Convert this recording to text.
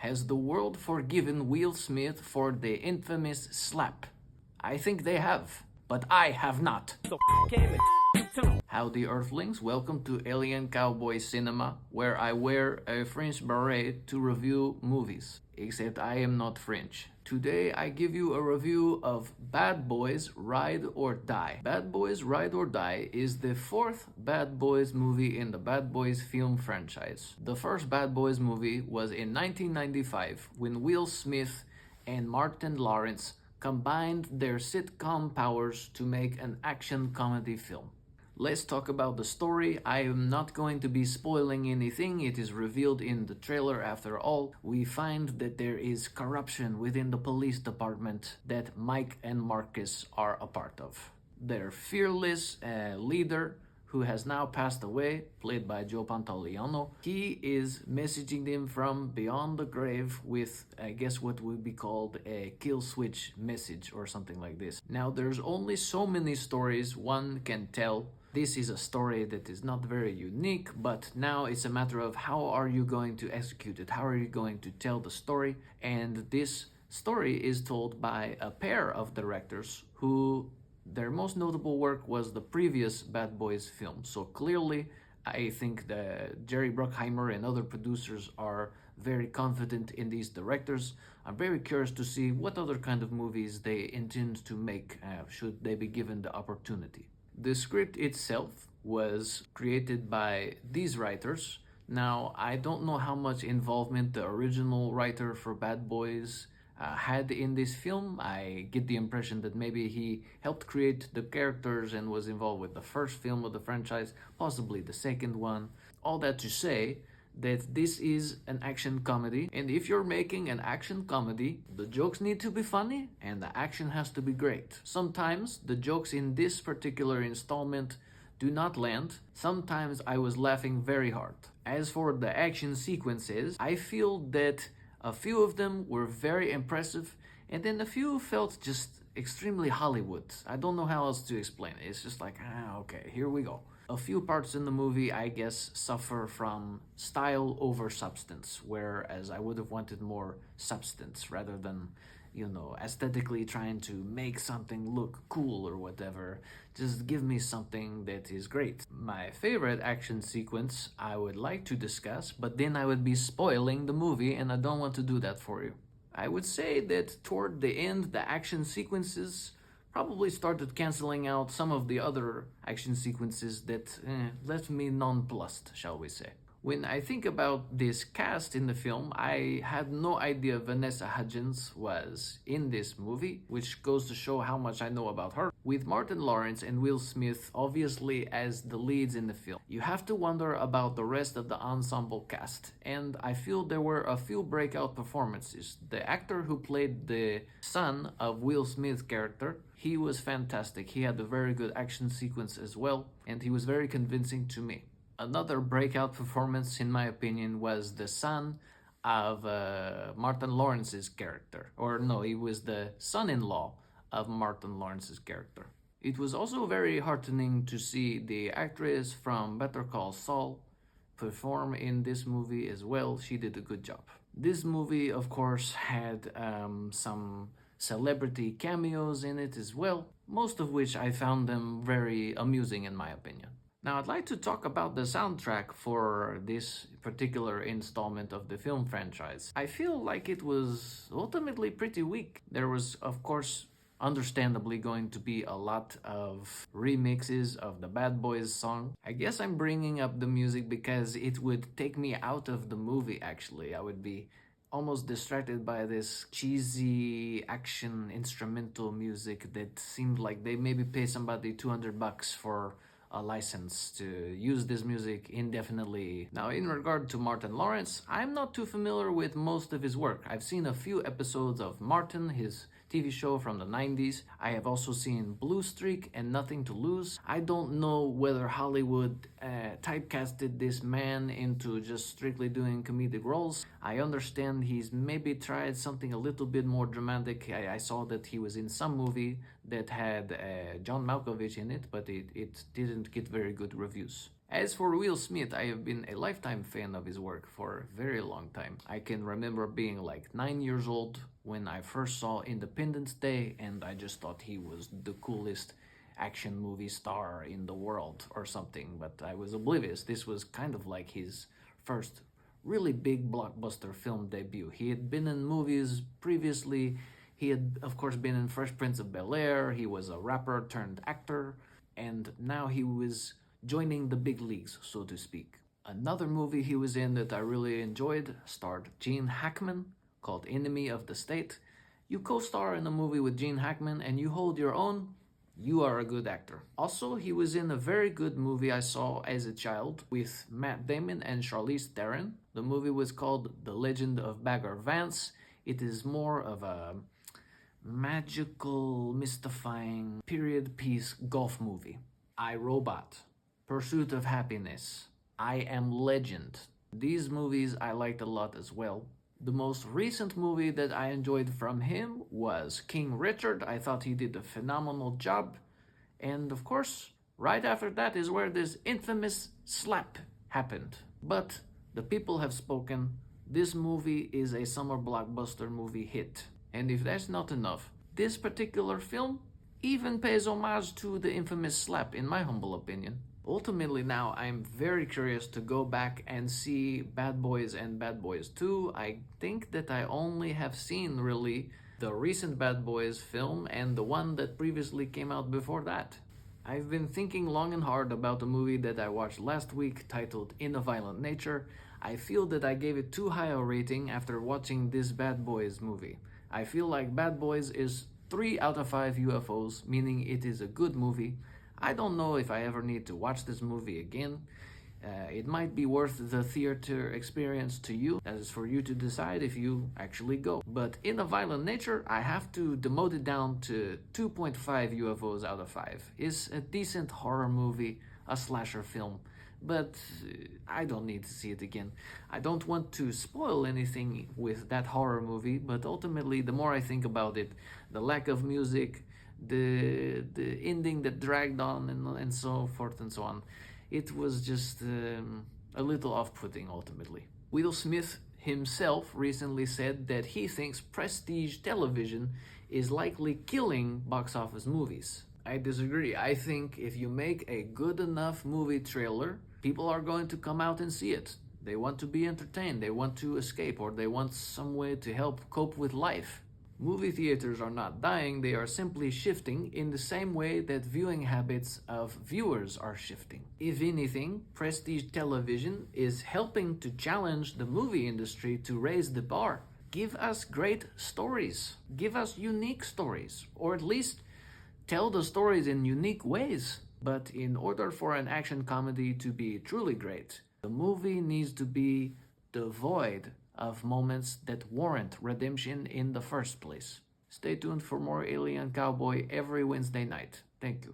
Has the world forgiven Will Smith for the infamous slap? I think they have, but I have not. Howdy Earthlings, welcome to Alien Cowboy Cinema, where I wear a French beret to review movies. Except I am not French. Today I give you a review of Bad Boys Ride or Die. Bad Boys Ride or Die is the fourth Bad Boys movie in the Bad Boys film franchise. The first Bad Boys movie was in 1995 when Will Smith and Martin Lawrence combined their sitcom powers to make an action comedy film. Let's talk about the story. I am not going to be spoiling anything. It is revealed in the trailer after all. We find that there is corruption within the police department that Mike and Marcus are a part of. Their fearless leader, who has now passed away, played by Joe Pantoliano, he is messaging them from beyond the grave with, I guess, what would be called a kill switch message or something like this. Now, there's only so many stories one can tell. This is a story that is not very unique, but now it's a matter of how are you going to execute it? How are you going to tell the story? And this story is told by a pair of directors who their most notable work was the previous Bad Boys film. So clearly, I think that Jerry Bruckheimer and other producers are very confident in these directors. I'm very curious to see what other kind of movies they intend to make should they be given the opportunity. The script itself was created by these writers. Now, I don't know how much involvement the original writer for Bad Boys had in this film. I get the impression that maybe he helped create the characters and was involved with the first film of the franchise, possibly the second one. All that to say that this is an action comedy, and if you're making an action comedy, the jokes need to be funny and the action has to be great. Sometimes the jokes in this particular installment do not land. Sometimes I was laughing very hard. As for the action sequences, I feel that a few of them were very impressive, and then a few felt just extremely Hollywood. I don't know how else to explain it. It's just like, okay, here we go. A few parts in the movie, I guess, suffer from style over substance, whereas I would have wanted more substance rather than, aesthetically trying to make something look cool or whatever. Just give me something that is great. My favorite action sequence I would like to discuss, but then I would be spoiling the movie and I don't want to do that for you. I would say that toward the end, the action sequences probably started canceling out some of the other action sequences that left me nonplussed, shall we say. When I think about this cast in the film, I had no idea Vanessa Hudgens was in this movie, which goes to show how much I know about her. With Martin Lawrence and Will Smith obviously as the leads in the film, you have to wonder about the rest of the ensemble cast, and I feel there were a few breakout performances. The actor who played the son of Will Smith's character, he was fantastic. He had a very good action sequence as well, and he was very convincing to me. Another breakout performance, in my opinion, was the son of Martin Lawrence's character. Or no, he was the son-in-law of Martin Lawrence's character. It was also very heartening to see the actress from Better Call Saul perform in this movie as well. She did a good job. This movie, of course, had some celebrity cameos in it as well, most of which I found them very amusing in my opinion. Now, I'd like to talk about the soundtrack for this particular installment of the film franchise. I feel like it was ultimately pretty weak. There was, of course, understandably going to be a lot of remixes of the Bad Boys song. I guess I'm bringing up the music because it would take me out of the movie, actually. I would be almost distracted by this cheesy action instrumental music that seemed like they maybe pay somebody $200 for a license to use this music indefinitely. Now, in regard to Martin Lawrence, I'm not too familiar with most of his work. I've seen a few episodes of Martin, his TV show from the 90s. I have also seen Blue Streak and Nothing to Lose. I don't know whether Hollywood typecasted this man into just strictly doing comedic roles. I understand he's maybe tried something a little bit more dramatic. I saw that he was in some movie that had John Malkovich in it, but it didn't get very good reviews. As for Will Smith, I have been a lifetime fan of his work for a very long time. I can remember being like 9 years old when I first saw Independence Day, and I just thought he was the coolest action movie star in the world or something, but I was oblivious. This was kind of like his first really big blockbuster film debut. He had been in movies previously. He had, of course, been in Fresh Prince of Bel-Air. He was a rapper turned actor, and now he was joining the big leagues, so to speak. Another movie he was in that I really enjoyed starred Gene Hackman, called Enemy of the State. You co-star in a movie with Gene Hackman and you hold your own, you are a good actor. Also, he was in a very good movie I saw as a child with Matt Damon and Charlize Theron. The movie was called The Legend of Bagger Vance. It is more of a magical, mystifying period piece golf movie. I, Robot, Pursuit of Happiness, I Am Legend. These movies I liked a lot as well. The most recent movie that I enjoyed from him was King Richard. I thought he did a phenomenal job. And of course, right after that is where this infamous slap happened. But the people have spoken. This movie is a summer blockbuster movie hit. And if that's not enough, this particular film even pays homage to the infamous slap, in my humble opinion. Ultimately now, I'm very curious to go back and see Bad Boys and Bad Boys 2. I think that I only have seen, really, the recent Bad Boys film and the one that previously came out before that. I've been thinking long and hard about the movie that I watched last week titled In a Violent Nature. I feel that I gave it too high a rating after watching this Bad Boys movie. I feel like Bad Boys is 3 out of 5 UFOs, meaning it is a good movie. I don't know if I ever need to watch this movie again. It might be worth the theater experience to you. That is for you to decide if you actually go. But In a Violent Nature, I have to demote it down to 2.5 UFOs out of 5. It's a decent horror movie, a slasher film, but I don't need to see it again. I don't want to spoil anything with that horror movie, but ultimately, the more I think about it, the lack of music, the ending that dragged on and so forth and so on, it was just a little off-putting ultimately. Will Smith himself recently said that he thinks prestige television is likely killing box office movies. I disagree. I think if you make a good enough movie trailer, people are going to come out and see it. They want to be entertained, they want to escape, or they want some way to help cope with life. Movie theaters are not dying, they are simply shifting in the same way that viewing habits of viewers are shifting. If anything, prestige television is helping to challenge the movie industry to raise the bar. Give us great stories. Give us unique stories, or at least tell the stories in unique ways. But in order for an action comedy to be truly great, the movie needs to be devoid of moments that warrant redemption in the first place. Stay tuned for more Alien Cowboy every Wednesday night. Thank you.